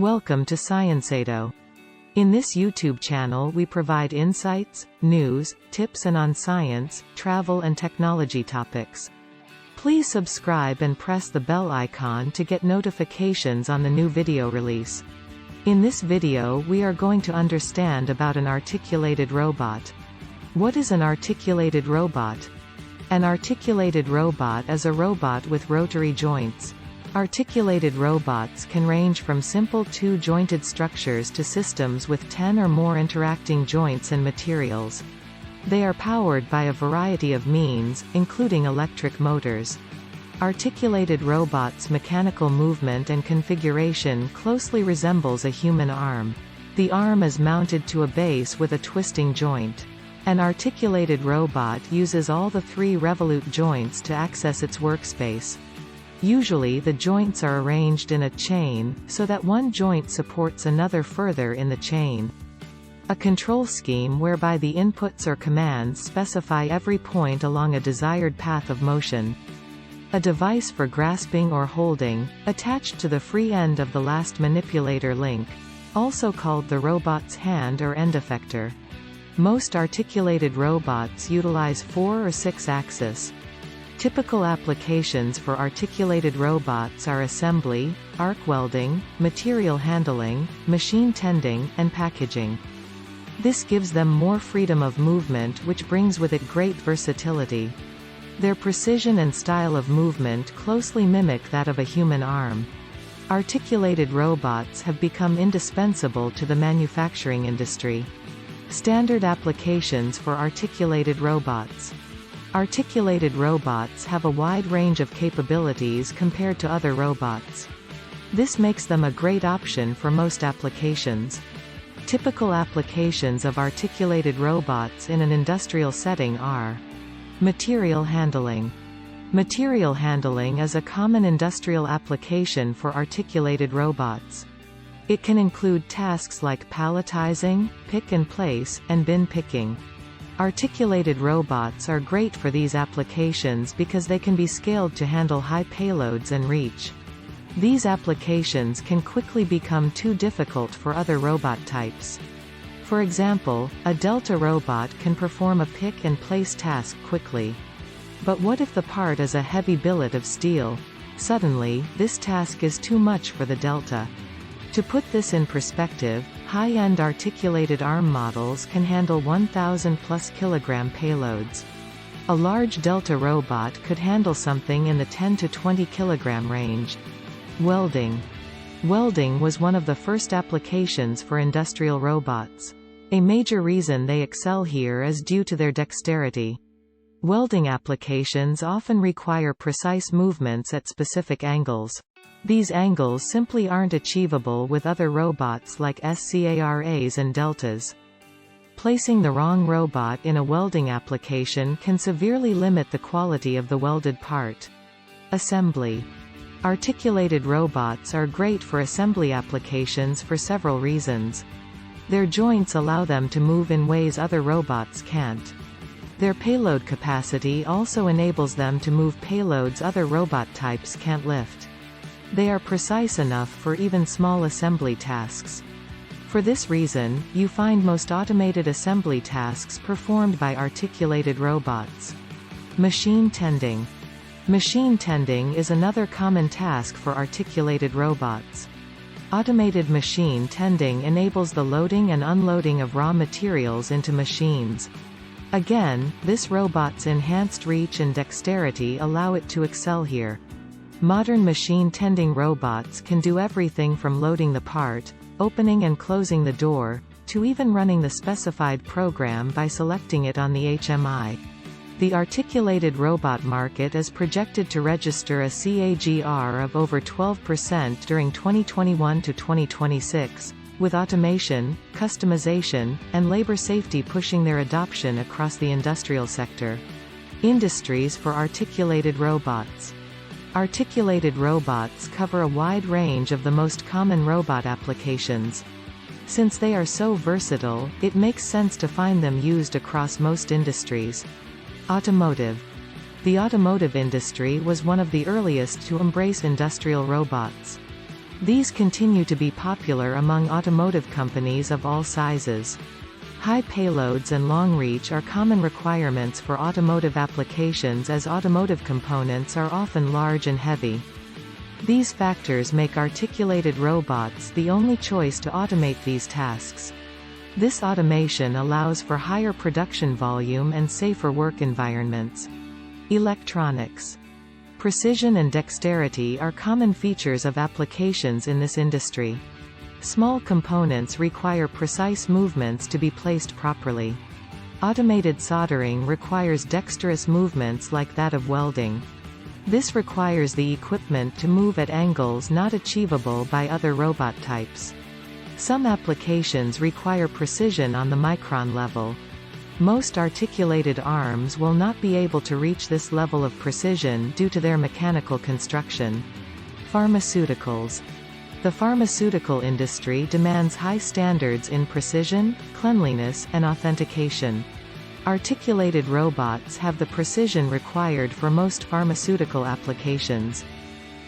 Welcome to ScienceAdo. In this YouTube channel we provide insights, news, tips and on science, travel and technology topics. Please subscribe and press the bell icon to get notifications on the new video release. In this video we are going to understand about an articulated robot. What is an articulated robot? An articulated robot is a robot with rotary joints. Articulated robots can range from simple two-jointed structures to systems with 10 or more interacting joints and materials. They are powered by a variety of means, including electric motors. Articulated robots' mechanical movement and configuration closely resembles a human arm. The arm is mounted to a base with a twisting joint. An articulated robot uses all the three revolute joints to access its workspace. Usually the joints are arranged in a chain, so that one joint supports another further in the chain. A control scheme whereby the inputs or commands specify every point along a desired path of motion. A device for grasping or holding, attached to the free end of the last manipulator link, also called the robot's hand or endeffector. Most articulated robots utilize 4 or 6 axes. Typical applications for articulated robots are assembly, arc welding, material handling, machine tending, and packaging. This gives them more freedom of movement, which brings with it great versatility. Their precision and style of movement closely mimic that of a human arm. Articulated robots have become indispensable to the manufacturing industry. Standard applications for articulated robots. Articulated robots have a wide range of capabilities compared to other robots. This makes them a great option for most applications. Typical applications of articulated robots in an industrial setting are: material handling. Material handling is a common industrial application for articulated robots. It can include tasks like palletizing, pick and place, and bin picking. Articulated robots are great for these applications because they can be scaled to handle high payloads and reach. These applications can quickly become too difficult for other robot types. For example, a Delta robot can perform a pick and place task quickly. But what if the part is a heavy billet of steel? Suddenly, this task is too much for the Delta. To put this in perspective, high-end articulated arm models can handle 1,000+ kilogram payloads. A large Delta robot could handle something in the 10 to 20 kilogram range. Welding. Welding was one of the first applications for industrial robots. A major reason they excel here is due to their dexterity. Welding applications often require precise movements at specific angles. These angles simply aren't achievable with other robots like SCARAs and Deltas. Placing the wrong robot in a welding application can severely limit the quality of the welded part. Assembly. Articulated robots are great for assembly applications for several reasons. Their joints allow them to move in ways other robots can't. Their payload capacity also enables them to move payloads other robot types can't lift. They are precise enough for even small assembly tasks. For this reason, you find most automated assembly tasks performed by articulated robots. Machine tending. Machine tending is another common task for articulated robots. Automated machine tending enables the loading and unloading of raw materials into machines. Again, this robot's enhanced reach and dexterity allow it to excel here. Modern machine tending robots can do everything from loading the part, opening and closing the door, to even running the specified program by selecting it on the HMI. The articulated robot market is projected to register a CAGR of over 12% during 2021 to 2026, with automation, customization, and labor safety pushing their adoption across the industrial sector. Industries for articulated robots. Articulated robots cover a wide range of the most common robot applications. Since they are so versatile, it makes sense to find them used across most industries. Automotive. The automotive industry was one of the earliest to embrace industrial robots. These continue to be popular among automotive companies of all sizes. High payloads and long reach are common requirements for automotive applications, as automotive components are often large and heavy. These factors make articulated robots the only choice to automate these tasks. This automation allows for higher production volume and safer work environments. Electronics. Precision and dexterity are common features of applications in this industry. Small components require precise movements to be placed properly. Automated soldering requires dexterous movements like that of welding. This requires the equipment to move at angles not achievable by other robot types. Some applications require precision on the micron level. Most articulated arms will not be able to reach this level of precision due to their mechanical construction. Pharmaceuticals. The pharmaceutical industry demands high standards in precision, cleanliness, and authentication. Articulated robots have the precision required for most pharmaceutical applications.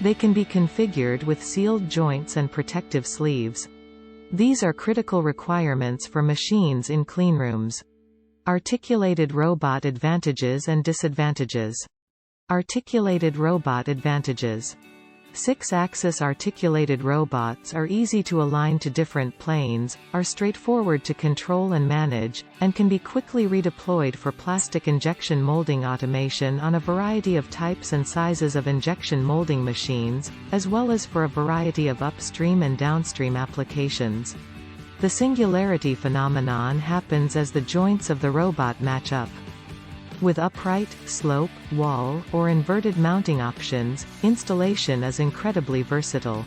They can be configured with sealed joints and protective sleeves. These are critical requirements for machines in cleanrooms. Articulated robot advantages and disadvantages. Articulated robot advantages. 6-axis articulated robots are easy to align to different planes, are straightforward to control and manage, and can be quickly redeployed for plastic injection molding automation on a variety of types and sizes of injection molding machines, as well as for a variety of upstream and downstream applications. The singularity phenomenon happens as the joints of the robot match up. With upright, slope, wall, or inverted mounting options, installation is incredibly versatile.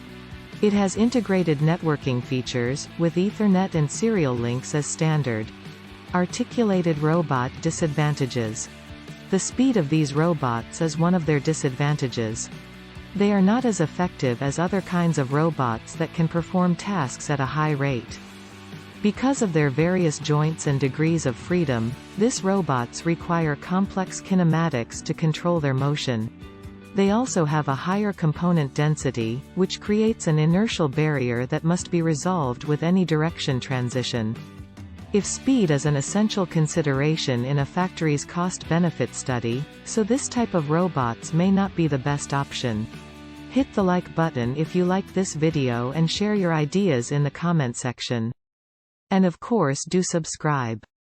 It has integrated networking features, with Ethernet and serial links as standard. Articulated robot disadvantages. The speed of these robots is one of their disadvantages. They are not as effective as other kinds of robots that can perform tasks at a high rate. Because of their various joints and degrees of freedom, these robots require complex kinematics to control their motion. They also have a higher component density, which creates an inertial barrier that must be resolved with any direction transition. If speed is an essential consideration in a factory's cost-benefit study, so this type of robots may not be the best option. Hit the like button if you like this video and share your ideas in the comment section. And of course do subscribe.